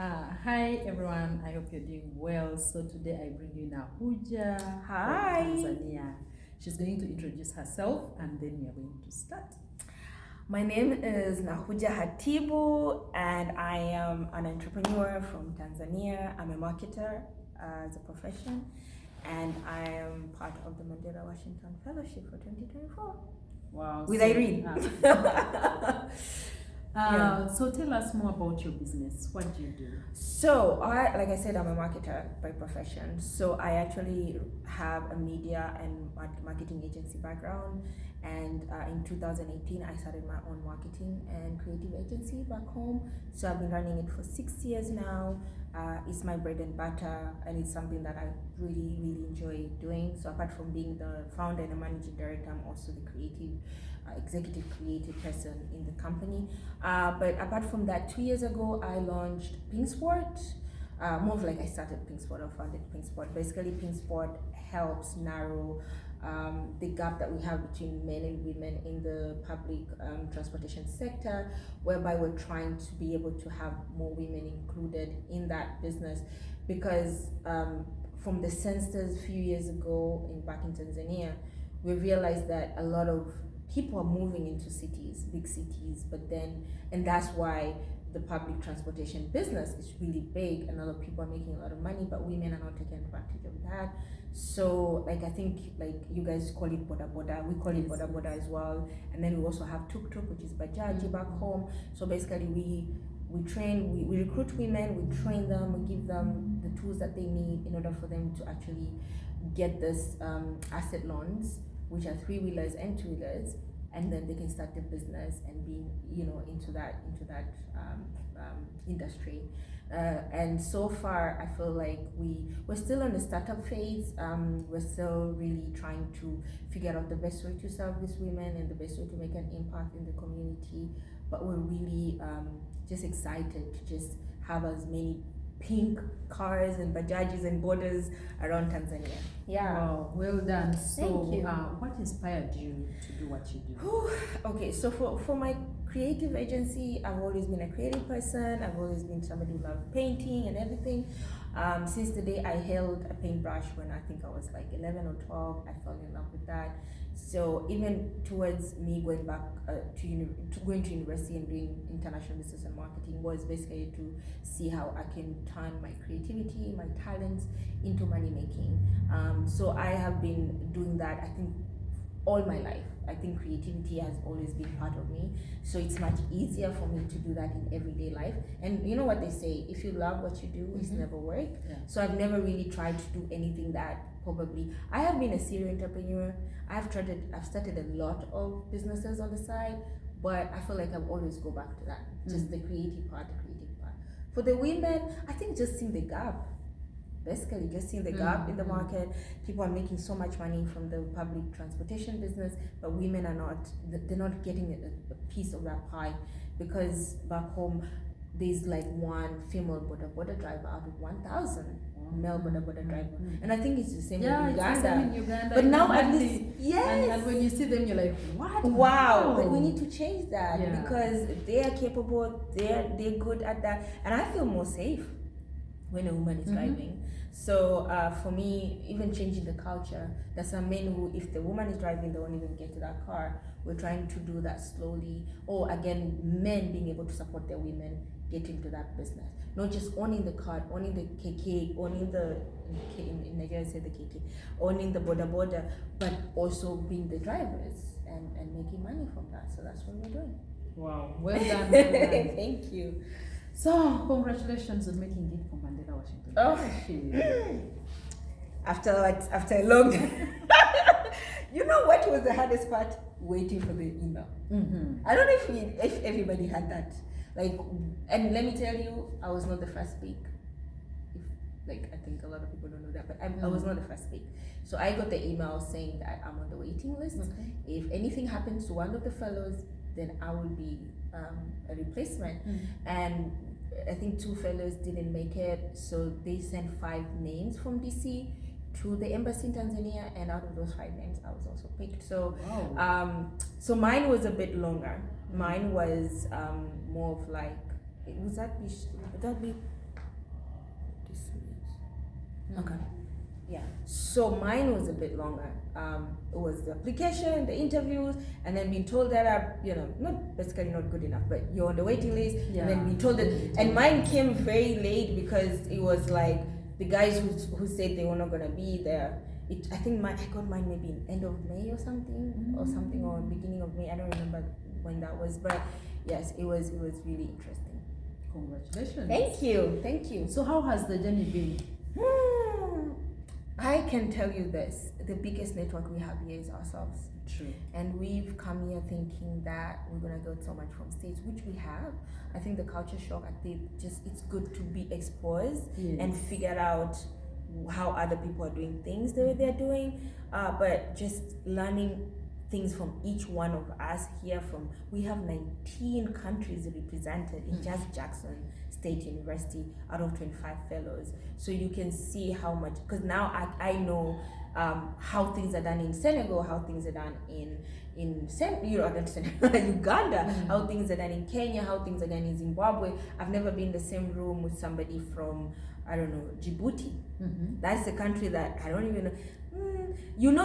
Hi everyone, I hope you're doing well. So today I bring you Nahuja Hi. from Tanzania. She's going to introduce herself and then we are going to start. My name is Nahuja Hatibu and I am an entrepreneur from Tanzania. I'm a marketer as a profession and I am part of the Mandela Washington Fellowship for 2024. Wow. With Irene. So tell us more about your business. What do you do? So like I said, I'm a marketer by profession. So I actually have a media and marketing agency background. And in 2018, I started my own marketing and creative agency back home. So I've been running it for 6 years now. It's my bread and butter, and it's something that I really, really enjoy doing. So apart from being the founder and the managing director, I'm also the executive creative person in the company. But apart from that, 2 years ago, I launched Pinkspot. More of like I started Pinkspot or founded Pinkspot. Basically, Pinkspot helps narrow the gap that we have between men and women in the public transportation sector, whereby we're trying to be able to have more women included in that business. Because from the census a few years ago back in Tanzania, we realized that a lot of people are moving into cities, big cities, and that's why the public transportation business is really big and a lot of people are making a lot of money, but women are not taking advantage of that. So I think you guys call it boda boda, we call it boda boda as well. And then we also have tuk tuk, which is bajaji back home. So basically we train, we recruit women, we train them, we give them the tools that they need in order for them to actually get this asset loans, which are 3-wheelers and 2-wheelers, and then they can start the business and be into that industry. And so far I feel like we're still in the startup phase. We're still really trying to figure out the best way to serve these women and the best way to make an impact in the community, but we're really just excited to just have as many pink cars and bajajis and borders around Tanzania. Yeah. Wow, well done. So Thank you. What inspired you to do what you do? Okay, so for my creative agency, I've always been a creative person. I've always been somebody who loved painting and everything. Since the day I held a paintbrush when I think I was like 11 or 12, I fell in love with that. So even towards me going back going to university and doing international business and marketing was basically to see how I can turn my creativity, my talents into money making. So I have been doing that, I think, all my life. I think creativity has always been part of me, so it's much easier for me to do that in everyday life. And you know what they say, if you love what you do, it's never work. So I've never really tried to do anything that probably I have been a serial entrepreneur. I've started a lot of businesses on the side, but I feel like I've always go back to that, just the creative part. For the women, I think just seeing the gap. Basically just seeing the gap in the market. People are making so much money from the public transportation business, but women are not, they're not getting a piece of that pie, because back home there's like one female boda driver out of 1,000 male boda driver. And I think it's the same in Uganda. But now at least, yes. And when you see them, you're like, what? Wow. But we need to change that, because they are capable, they're good at that, and I feel more safe when a woman is driving. So for me, even changing the culture, there's some men who, if the woman is driving, they won't even get to that car. We're trying to do that slowly. Or again, men being able to support their women get into that business. Not just owning the car, owning the KK, owning the, in Nigeria say the KK, owning the boda, but also being the drivers and making money from that. So that's what we're doing. Wow, well done. Well done. Thank you. So, congratulations on making it for Mandela Washington. After a long you know what was the hardest part? Waiting for the email. I don't know if everybody had that. And let me tell you, I was not the first speak. I think a lot of people don't know that, but I was not the first speak. So I got the email saying that I'm on the waiting list. If anything happens to one of the fellows, then I will be a replacement. And I think 2 fellows didn't make it, so they sent 5 names from DC to the embassy in Tanzania, and out of those 5 names, I was also picked. So, so mine was a bit longer. Mine was more of like, would that be Okay. Yeah. So mine was a bit longer. It was the application, the interviews, and then being told that I'm, not basically not good enough, but you're on the waiting list. Yeah. And then being told that, and mine came very late because it was like the guys who said they were not gonna be there. I think I got mine maybe in end of May or something, or beginning of May. I don't remember when that was, but yes, it was really interesting. Congratulations. Thank you. So how has the journey been? I can tell you this, the biggest network we have here is ourselves. True. And we've come here thinking that we're going to get so much from States, which we have. I think the culture shock, it's good to be exposed and figure out how other people are doing things the way they're doing. But just learning things from each one of us here we have 19 countries represented in just Jackson State University out of 25 fellows. So you can see how much, because now I know how things are done in Senegal, how things are done in Uganda, how things are done in Kenya, how things are done in Zimbabwe. I've never been in the same room with somebody from, I don't know, Djibouti. That's a country that I don't even know.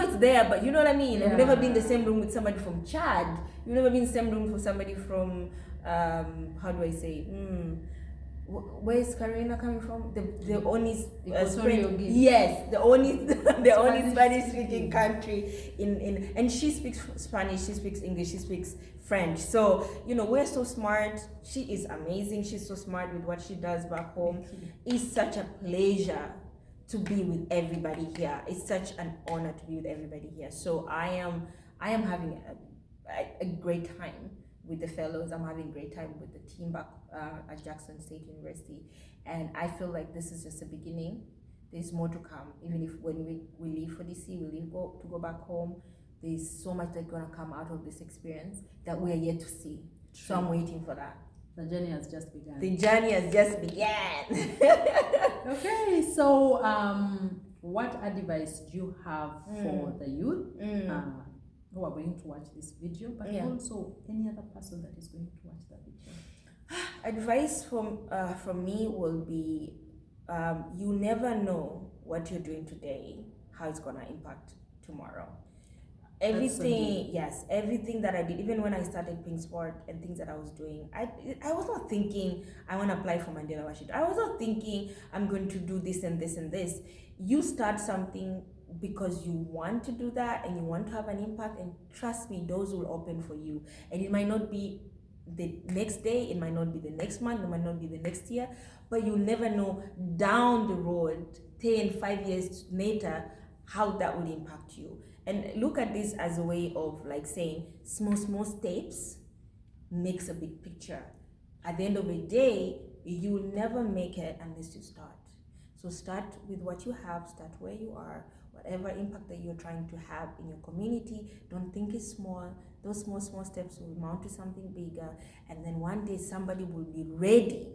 It's there, but you know what I mean? I've never been in the same room with somebody from Chad. You've never been in the same room with somebody from, how do I say? Where is Karina coming from? The only yes, the only Spanish speaking country in and she speaks Spanish, she speaks English, she speaks French. So we're so smart. She is amazing. She's so smart with what she does back home. It's such a pleasure to be with everybody here. It's such an honor to be with everybody here. So I am having a great time with the fellows. I'm having a great time with the team back at Jackson State University, and I feel like this is just the beginning. There's more to come. Even if when we leave for DC, we leave to go back home, there's so much that's gonna come out of this experience that we are yet to see. True. So I'm waiting for that. The journey has just begun. Okay, so what advice do you have for the youth who are going to watch this video, but also any other person that is going to watch the video? Advice from me will be, you never know what you're doing today, how it's gonna impact tomorrow. Everything that I did, even when I started Pinkspot and things that I was doing, I was not thinking I want to apply for Mandela Washington. I was not thinking I'm going to do this and this and this. You start something because you want to do that and you want to have an impact, and trust me, doors will open for you. And it might not be the next day, it might not be the next month, it might not be the next year, but you'll never know down the road, 10, 5 years later, how that will impact you. And look at this as a way of like saying small steps makes a big picture. At the end of the day, you'll never make it unless you start. So start with what you have, start where you are, whatever impact that you're trying to have in your community. Don't think it's small. Those small steps will mount to something bigger, and then one day somebody will be ready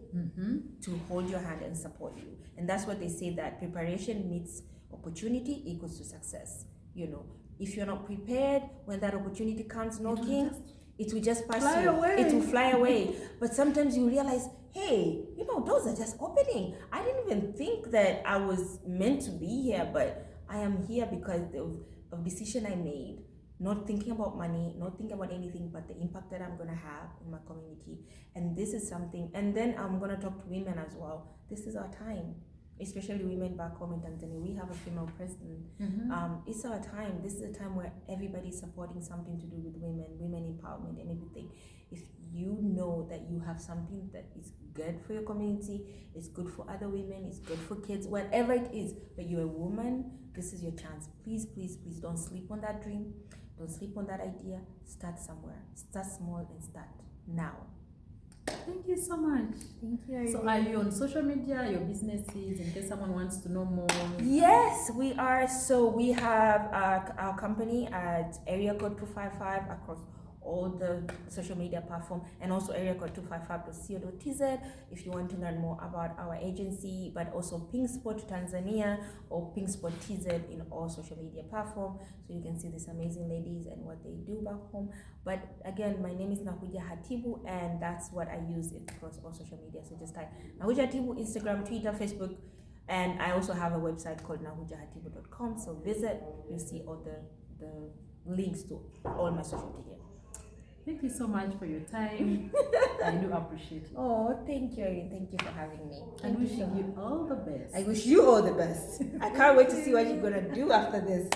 to hold your hand and support you. And that's what they say, that preparation meets opportunity equals to success. If you're not prepared, when that opportunity comes knocking, it will just pass you. It will fly away. But sometimes you realize, hey, doors are just opening. I didn't even think that I was meant to be here, but I am here because of decision I made. Not thinking about money, not thinking about anything, but the impact that I'm gonna have in my community. And this is something, and then I'm gonna talk to women as well. This is our time. Especially women back home in Tanzania, we have a female president. It's our time. This is a time where everybody's supporting something to do with women empowerment and everything. If you know that you have something that is good for your community, it's good for other women, it's good for kids, whatever it is, but you're a woman, this is your chance. Please, please, please don't sleep on that dream. Don't sleep on that idea. Start somewhere. Start small and start now. Thank you so much. Thank you. So are you on social media, your businesses, in case someone wants to know more? Yes, we are. So we have our company at area code 255 across all the social media platform, and also area code 255.co.tz if you want to learn more about our agency, but also Pinkspot Tanzania or Pinkspot TZ in all social media platform, so you can see these amazing ladies and what they do back home. But again, my name is Nahuja Hatibu, and that's what I use across all social media. So just type Nahuja Hatibu, Instagram, Twitter, Facebook, And I also have a website called nahujahatibu.com. So visit, you'll see all the links to all my social media. Thank you so much for your time. I do appreciate it. Oh, thank you, Irene. Thank you for having me. And wishing you all the best. I wish you all the best. I can't wait to see what you're gonna do after this.